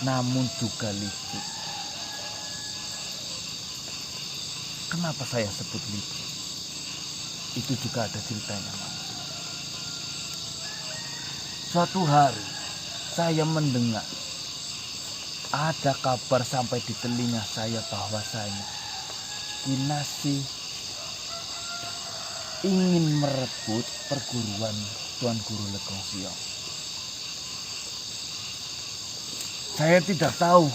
namun juga licik. Kenapa saya sebut licik? Itu juga ada ceritanya, manusia. Suatu hari saya mendengar ada kabar sampai di telinga saya bahwasanya Kinasih ingin merebut perguruan Tuan Guru Legong Siong. Saya tidak tahu,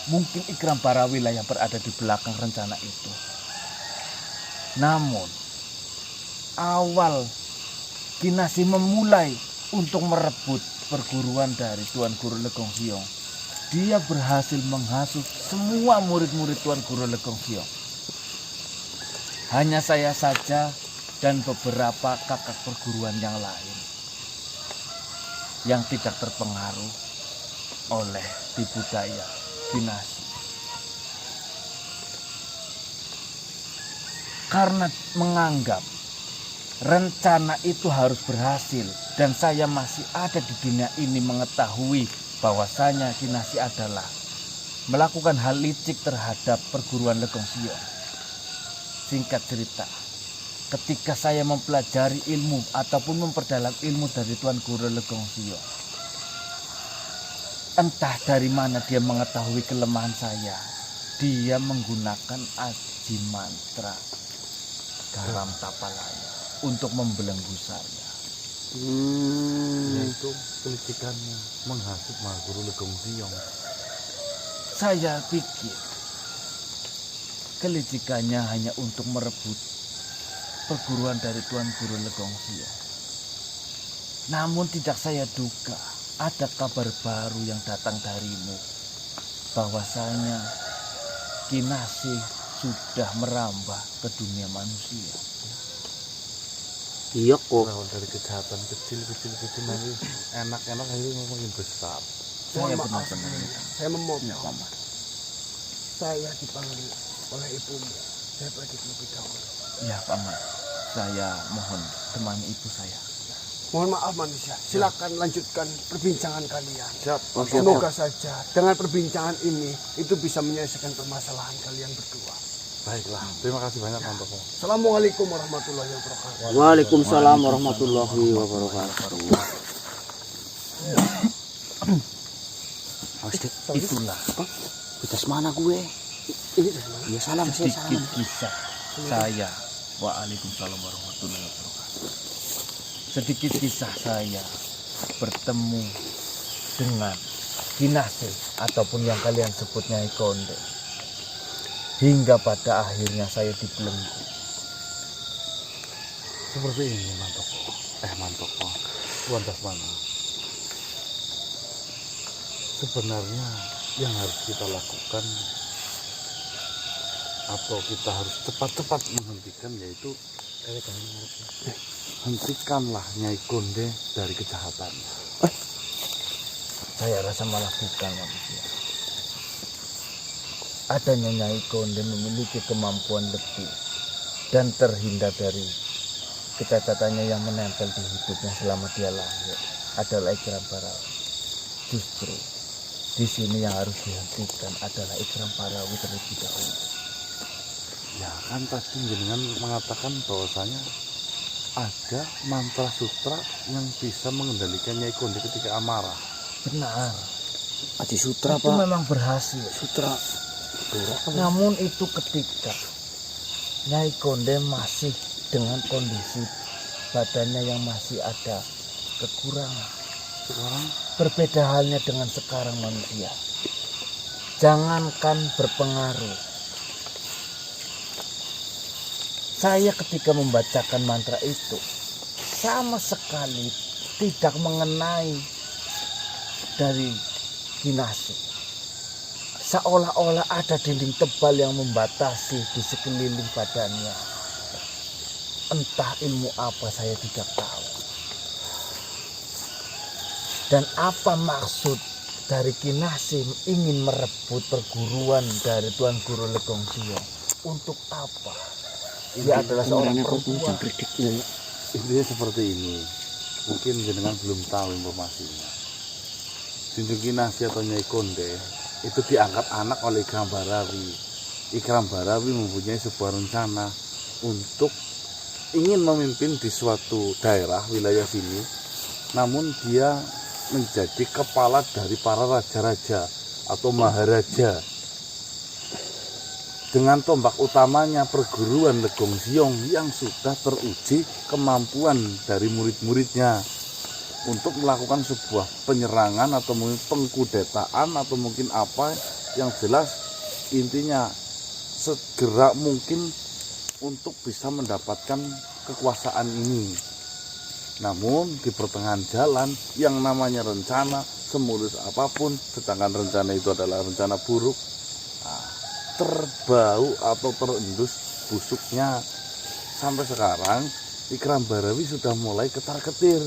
mungkin Ikram Barawila yang berada di belakang rencana itu. Namun awal Kinasih memulai untuk merebut perguruan dari Tuan Guru Legong Siong, dia berhasil menghasut semua murid-murid Tuan Guru Legong Siong. Hanya saya saja dan beberapa kakak perguruan yang lain yang tidak terpengaruh oleh tipu daya Kinasih. Karena menganggap rencana itu harus berhasil dan saya masih ada di dunia ini mengetahui bahwasanya Kinasih adalah melakukan hal licik terhadap perguruan Legong Siong. Singkat cerita, ketika saya mempelajari ilmu ataupun memperdalam ilmu dari Tuan Guru Legong Siong, entah dari mana dia mengetahui kelemahan saya, dia menggunakan aji mantra garam tapalaya untuk membelenggu saya. Itu kelicikannya menghasut Maha Guru Legong Siong. Saya pikir kelicikannya hanya untuk merebut perguruan dari Tuan Guru Legong Siong. Namun tidak saya duga ada kabar baru yang datang darimu, bahwasanya Kinasih sudah merambah ke dunia manusia. Iya kok. Berawal dari kejahatan kecil nanti enak-enak itu makin besar. Saya Mohon maaf, benar-benar saya memotong. ya, Paman. Saya dipanggil oleh ibumu. Saya pergi lebih dahulu. Ya, Paman. Saya mohon temani ibu saya. Mohon maaf manusia. Silakan lanjutkan perbincangan kalian. Siap. Semoga saja dengan perbincangan ini itu bisa menyelesaikan permasalahan kalian berdua. Baiklah, terima kasih banyak Mantoko. Assalamualaikum warahmatullahi wabarakatuh. Waalaikumsalam warahmatullahi wabarakatuh. Itulah Kita mana gue? Ini dari mana? Ya salam, saya sedikit salam. kisah saya. Waalaikumsalam warahmatullahi wabarakatuh. Sedikit kisah saya bertemu dengan Kinasih ataupun yang kalian sebut Nyai Konde, hingga pada akhirnya saya dibelenggu. Seperti ini Mantoko. Tuan Dasmana. Sebenarnya yang harus kita lakukan atau kita harus cepat-cepat menghentikan yaitu hentikanlah Nyai Konde dari kejahatannya. Saya rasa malah bukan, manusia. Adanya Nyai Konde memiliki kemampuan lebih dan terhindar dari kecacatannya yang menempel di hidupnya selama dia lahir adalah Ikram Barawi. Justru di sini yang harus dihentikan adalah Ikram Barawi terlebih dahulu. Ya kan tadi jenengan mengatakan bahwasanya ada mantra sutra yang bisa mengendalikan Nyai Konde ketika amarah. Benar, Aji Sutra itu Pak. memang berhasil. Sutra. Namun itu ketika Nyai Konde masih dengan kondisi badannya yang masih ada kekurangan. Sekarang Berbeda halnya dengan sekarang manusia. Jangankan berpengaruh. Saya ketika membacakan mantra itu sama sekali tidak mengenai dari Kinasih. Seolah-olah ada dinding tebal yang membatasi di sekeliling badannya. Entah ilmu apa saya tidak tahu. Dan apa maksud dari Kinasih ingin merebut perguruan dari Tuan Guru Legong Siong? Untuk apa? Dia adalah seorang perempuan. intinya seperti ini. Mungkin jenengan belum tahu informasinya. Junjung Kinasih atau Nyai Konde itu diangkat anak oleh Ikram Barawi. Ikram Barawi mempunyai sebuah rencana untuk ingin memimpin di suatu daerah wilayah sini, namun dia menjadi kepala dari para raja-raja atau maharaja dengan tombak utamanya perguruan Legong Siong yang sudah teruji kemampuan dari murid-muridnya untuk melakukan sebuah penyerangan atau mungkin pengkudetaan atau mungkin apa, yang jelas intinya segera mungkin untuk bisa mendapatkan kekuasaan ini. Namun di pertengahan jalan yang namanya rencana semulus apapun, sedangkan rencana itu adalah rencana buruk, terbau atau terendus busuknya. Sampai sekarang Ikram Barawi sudah mulai ketar-ketir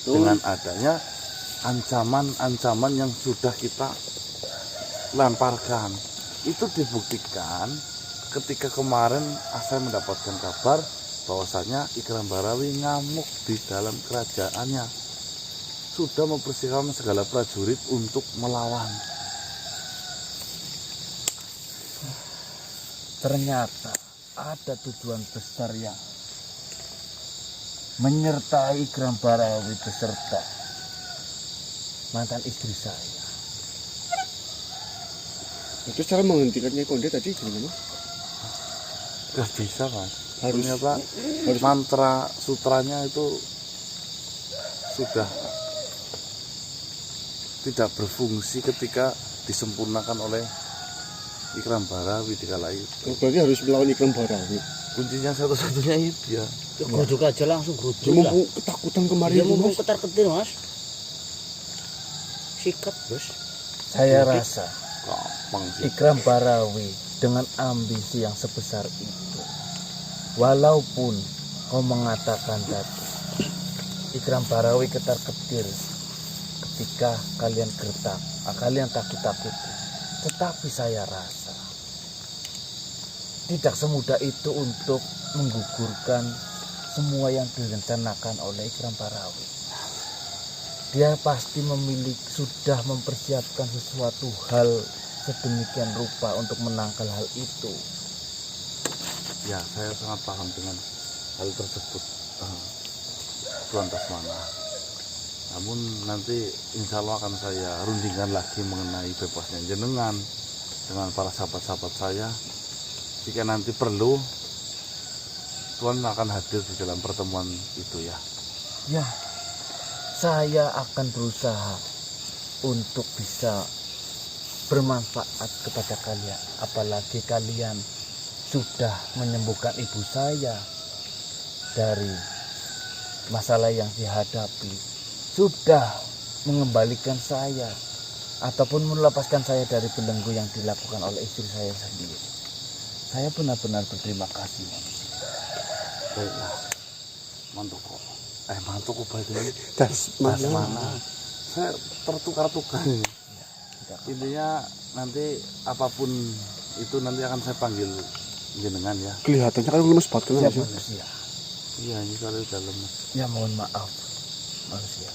dengan adanya ancaman-ancaman yang sudah kita lemparkan. Itu dibuktikan ketika kemarin saya mendapatkan kabar bahwasanya Ikram Barawi ngamuk di dalam kerajaannya, sudah mempersiapkan segala prajurit untuk melawan. Ternyata ada tujuan besar yang menyertai Ikram Barawi beserta mantan istri saya. Itu cara menghentikan Nyai Konde tadi gimana? Gak bisa kan? Harus Mantra sutranya itu sudah tidak berfungsi ketika disempurnakan oleh Ikram Barawi di kala itu. berarti harus melawan Ikram Barawi. Kuncinya satu-satunya itu ya. Ya geruduk aja langsung Dia geruduk lah. mumpung ketakutan kemarin Dia itu, mumpung Mas. ketar-ketir Mas. Sikat Bos. Saya rasa Gampang sih. Ikram Barawi dengan ambisi yang sebesar itu, walaupun kau mengatakan tadi Ikram Barawi ketar-ketir ketika kalian gertak, kalian takut-takuti, tetapi saya rasa tidak semudah itu untuk menggugurkan semua yang direncanakan oleh Ikram Barawi. Dia pasti sudah mempersiapkan sesuatu hal sedemikian rupa untuk menangkal hal itu. Ya, saya sangat paham dengan hal tersebut, Tuan Tasmana. Namun nanti insya Allah akan saya rundingkan lagi mengenai bebasnya jenengan dengan para sahabat-sahabat saya. Jika nanti perlu, Tuan akan hadir di dalam pertemuan itu ya. Ya, saya akan berusaha untuk bisa bermanfaat kepada kalian. Apalagi kalian sudah menyembuhkan ibu saya dari masalah yang dihadapi, sudah mengembalikan saya ataupun melepaskan saya dari belenggu yang dilakukan oleh istri saya sendiri. Saya benar-benar berterima kasih. Baiklah, Mantoko. Mantoko baik Tasmana. Tasmana. Saya tertukar-tukar ini. Tidak Intinya nanti apapun itu nanti akan saya panggil jenengan ya. Kelihatannya kan lemes banget kan, siap Mas. manusia. Iya, ini kalau udah lemes. Ya mohon maaf manusia.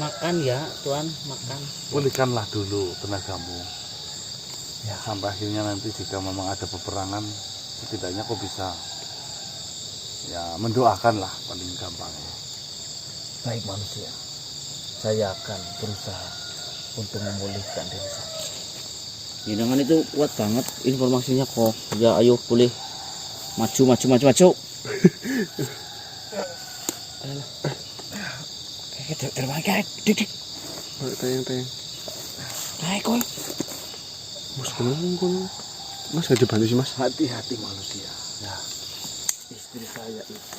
Makan ya Tuan, makan. Pulihkanlah dulu tenagamu. Ya. Sampai akhirnya nanti jika memang ada peperangan, setidaknya kau bisa ya mendoakan lah paling gampang ya. Baik manusia, saya akan berusaha untuk memulihkan diri saya. Jenengan itu kuat banget informasinya kok. Ya ayo boleh maju. Terbang kayak dik. Tayang. Naik kok. Mas kono. Mas gak dibantu sih, Mas. Hati-hati manusia. Ya, istri saya itu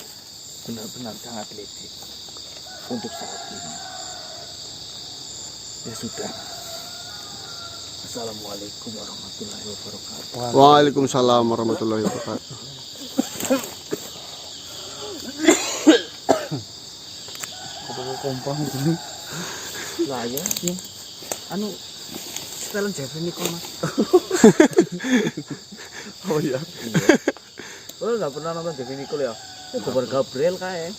benar-benar sangat licik untuk saat ini. Ya sudah. Assalamualaikum warahmatullahi wabarakatuh. Waalaikumsalam warahmatullahi wabarakatuh. Kompang ini. Lah ya. Anu setelan Jeffrey Nicole Mas. Oh iya. Oh nggak pernah nonton Jeffrey Nicole ya? Kabar Gabriel kae.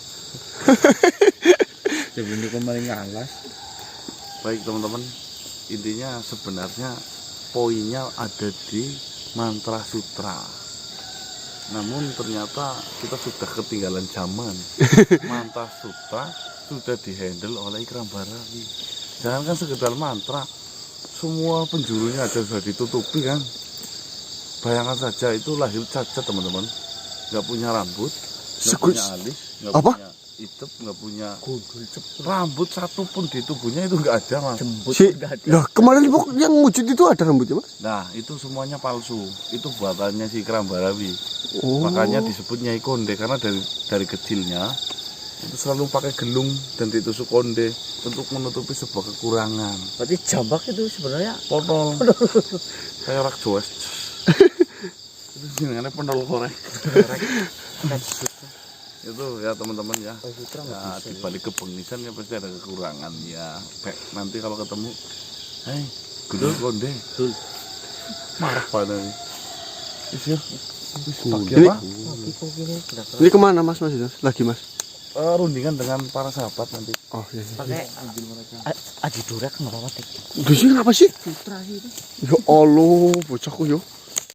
Jeffrey Nicole maling ngalas. Baik teman-teman, intinya sebenarnya poinnya ada di mantra sutra. Namun ternyata kita sudah ketinggalan zaman. Mantra sutra sudah dihandle oleh Ikram Barawi. Jangan kan sekedar mantra, semua penjurunya ada sudah ditutupi kan. Bayangkan saja itu lahir cacat teman-teman, nggak punya rambut, nggak punya alis, nggak Apa? punya itep, nggak punya rambut satu pun di tubuhnya itu nggak ada mas. Jembut Si, udah ada. lah kemarin yang wujud itu ada rambutnya mas? Nah itu semuanya palsu, itu buatannya si Ikram Barawi. Oh. Makanya disebut Nyai Konde karena dari kecilnya itu selalu pakai gelung dan ditusuk konde untuk menutupi sebuah kekurangan. Berarti jambak itu sebenarnya Potol kayak rak joes. Itu jenengannya pentol korek. Itu ya teman-teman ya. Ya di balik kebengisan ya pasti ada kekurangan ya. Nanti kalau ketemu, hei gelung konde. Marah pada nih. Is ya. Ini- Ini kemana mas itu? Lagi mas? Rundingan dengan para sahabat nanti. Oh iya. pakai aji durek nggak apa-apa. Di sini apa sih? Sutra itu. Ya Allah, bocahku yo.